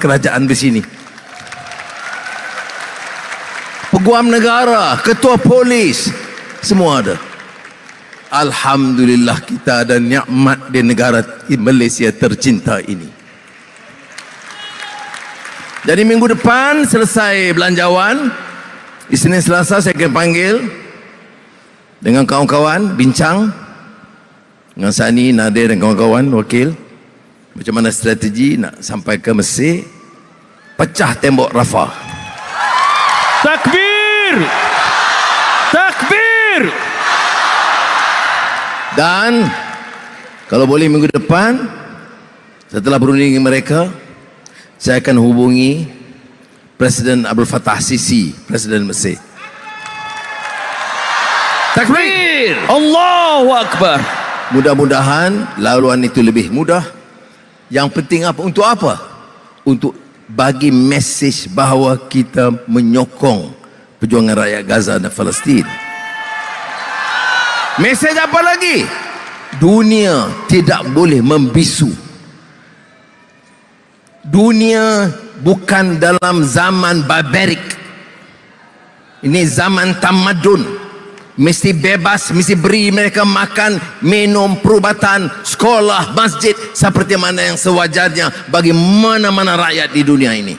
kerajaan di sini. Peguam negara, ketua polis, semua ada. Alhamdulillah kita ada nikmat di negara Malaysia tercinta ini. Jadi minggu depan selesai belanjawan, Isnin Selasa saya akan panggil dengan kawan-kawan bincang dengan Sani, Nadir dan kawan-kawan wakil macam mana strategi nak sampai ke Mesir, pecah tembok Rafah. Takbir! Takbir! Dan kalau boleh minggu depan setelah berunding dengan mereka, saya akan hubungi Presiden Abdul Fattah Sisi, Presiden Mesir. Takbir! Allahu Akbar. Mudah-mudahan laluan itu lebih mudah. Yang penting apa? Untuk apa? Untuk bagi mesej bahawa kita menyokong perjuangan rakyat Gaza dan Palestin. Mesej apa lagi? Dunia tidak boleh membisu. Dunia bukan dalam zaman barbarik. Ini zaman tamadun. Mesti bebas, mesti beri mereka makan, minum, perubatan, sekolah, masjid seperti mana yang sewajarnya bagi mana-mana rakyat di dunia ini.